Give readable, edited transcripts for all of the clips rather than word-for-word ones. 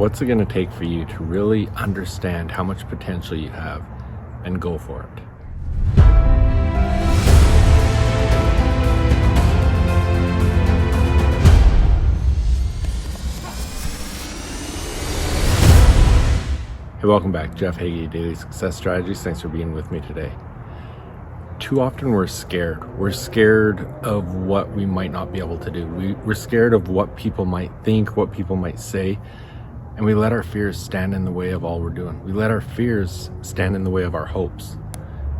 What's it going to take for you to really understand how much potential you have and go for it? Hey, welcome back. Jeff Heggie, Daily Success Strategies. Thanks for being with me today. Too often we're scared. We're scared of what we might not be able to do. We're scared of what people might think, what people might say, and we let our fears stand in the way of all we're doing. We let our fears stand in the way of our hopes.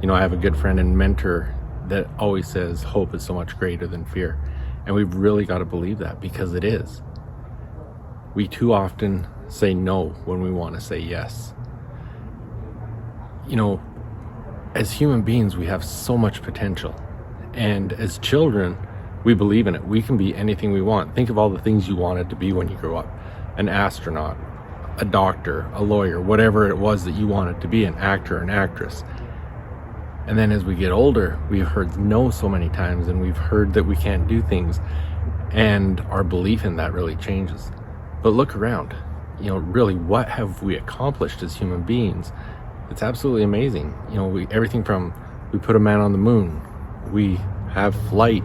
You know, I have a good friend and mentor that always says hope is so much greater than fear. And we've really got to believe that, because it is. We too often say no when we want to say yes. You know, as human beings, we have so much potential. And as children, we believe in it. We can be anything we want. Think of all the things you wanted to be when you grew up. An astronaut, a doctor, a lawyer, whatever it was that you wanted to be, an actor, an actress. And then as we get older, we've heard no so many times, and we've heard that we can't do things. And our belief in that really changes. But look around. You know, really, what have we accomplished as human beings? It's absolutely amazing. You know, everything from we put a man on the moon, we have flight,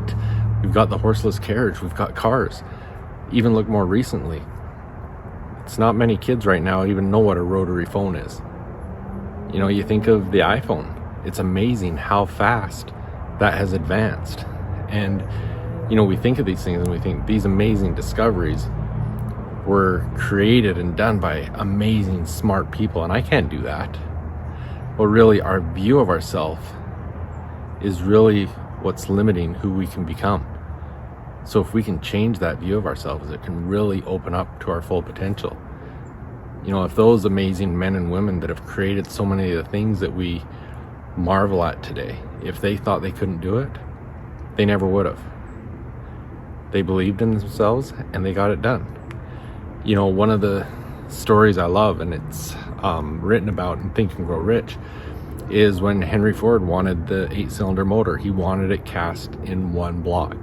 we've got the horseless carriage, we've got cars. Even look more recently, it's not many kids right now even know what a rotary phone is. You know, you think of the iPhone. It's amazing how fast that has advanced. And, you know, we think of these things and we think these amazing discoveries were created and done by amazing, smart people, and I can't do that. But really, our view of ourselves is really what's limiting who we can become. So if we can change that view of ourselves, it can really open up to our full potential. You know, if those amazing men and women that have created so many of the things that we marvel at today, if they thought they couldn't do it, they never would have. They believed in themselves and they got it done. You know, one of the stories I love, and it's written about in Think and Grow Rich, is when Henry Ford wanted the 8-cylinder motor. He wanted it cast in one block.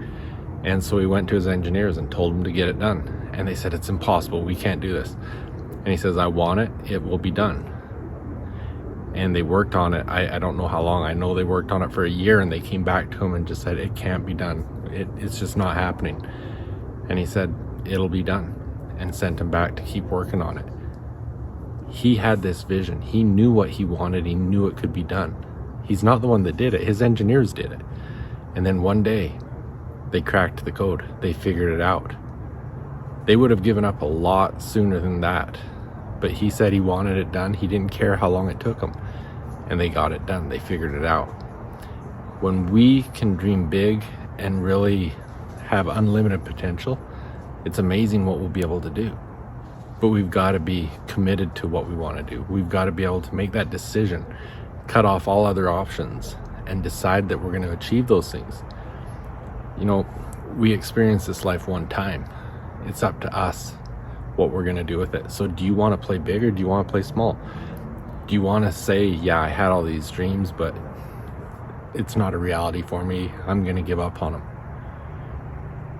And so he went to his engineers and told them to get it done. And they said, it's impossible, we can't do this. And he says, I want it, it will be done. And they worked on it. I don't know how long. I know they worked on it for a year, and they came back to him and just said, it can't be done. It's just not happening. And he said, it'll be done, and sent him back to keep working on it. He had this vision. He knew what he wanted. He knew it could be done. He's not the one that did it. His engineers did it. And then one day, they cracked the code. They figured it out. They would have given up a lot sooner than that. But he said he wanted it done. He didn't care how long it took him. And they got it done. They figured it out. When we can dream big and really have unlimited potential, it's amazing what we'll be able to do. But we've got to be committed to what we want to do. We've got to be able to make that decision, cut off all other options, and decide that we're going to achieve those things. You know, we experience this life one time. It's up to us what we're going to do with it. So do you want to play big, or do you want to play small? Do you want to say, yeah, I had all these dreams, but it's not a reality for me. I'm going to give up on them.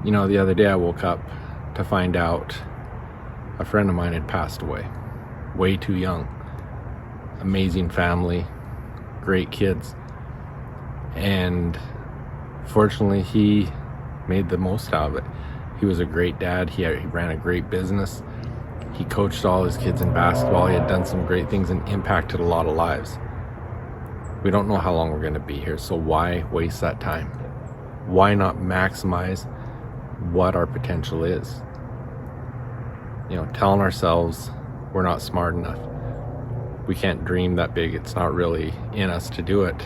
You know, the other day I woke up to find out a friend of mine had passed away, way too young. Amazing family, great kids. And fortunately, he made the most out of it. He was a great dad. He ran a great business. He coached all his kids in basketball. He had done some great things and impacted a lot of lives. We don't know how long we're going to be here, so why waste that time? Why not maximize what our potential is? You know, telling ourselves we're not smart enough, we can't dream that big, it's not really in us to do it.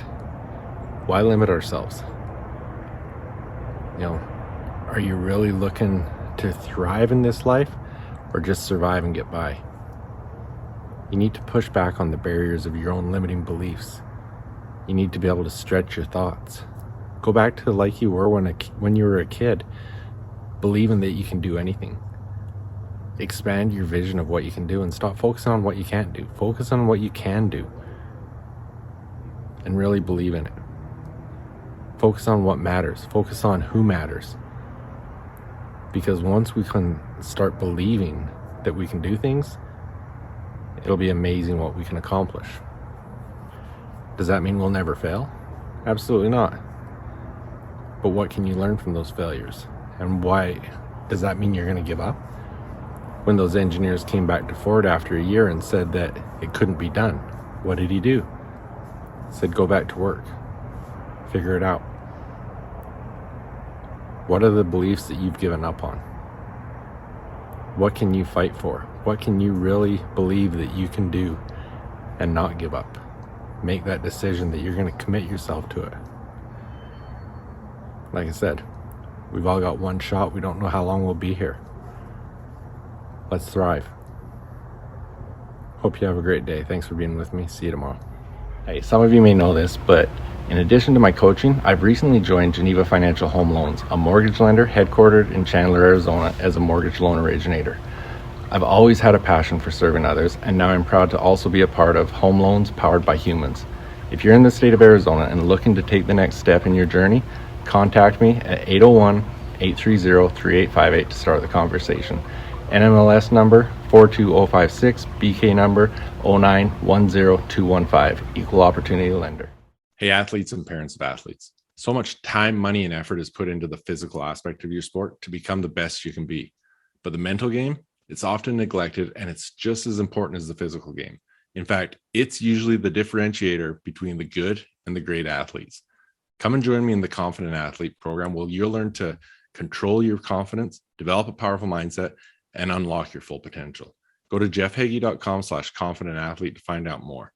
Why limit ourselves? You know, are you really looking to thrive in this life, or just survive and get by? You need to push back on the barriers of your own limiting beliefs. You need to be able to stretch your thoughts. Go back to like you were when you were a kid, believing that you can do anything. Expand your vision of what you can do and stop focusing on what you can't do. Focus on what you can do and really believe in it. Focus on what matters. Focus on who matters. Because once we can start believing that we can do things, it'll be amazing what we can accomplish. Does that mean we'll never fail? Absolutely not. But what can you learn from those failures? And why? Does that mean you're going to give up? When those engineers came back to Ford after a year and said that it couldn't be done, what did he do? He said, go back to work. Figure it out. What are the beliefs that you've given up on? What can you fight for? What can you really believe that you can do and not give up? Make that decision that you're going to commit yourself to it. Like I said, we've all got one shot. We don't know how long we'll be here. Let's thrive. Hope you have a great day. Thanks for being with me. See you tomorrow. Hey, some of you may know this, but in addition to my coaching, I've recently joined Geneva Financial Home Loans, a mortgage lender headquartered in Chandler, Arizona, as a mortgage loan originator. I've always had a passion for serving others, and now I'm proud to also be a part of Home Loans Powered by Humans. If you're in the state of Arizona and looking to take the next step in your journey, contact me at 801-830-3858 to start the conversation. NMLS number 42056, BK number 0910215, equal opportunity lender. Hey, athletes and parents of athletes. So much time, money, and effort is put into the physical aspect of your sport to become the best you can be. But the mental game, it's often neglected, and it's just as important as the physical game. In fact, it's usually the differentiator between the good and the great athletes. Come and join me in the Confident Athlete program where you'll learn to control your confidence, develop a powerful mindset, and unlock your full potential. Go to jeffheggie.com/confidentathlete to find out more.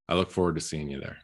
I look forward to seeing you there.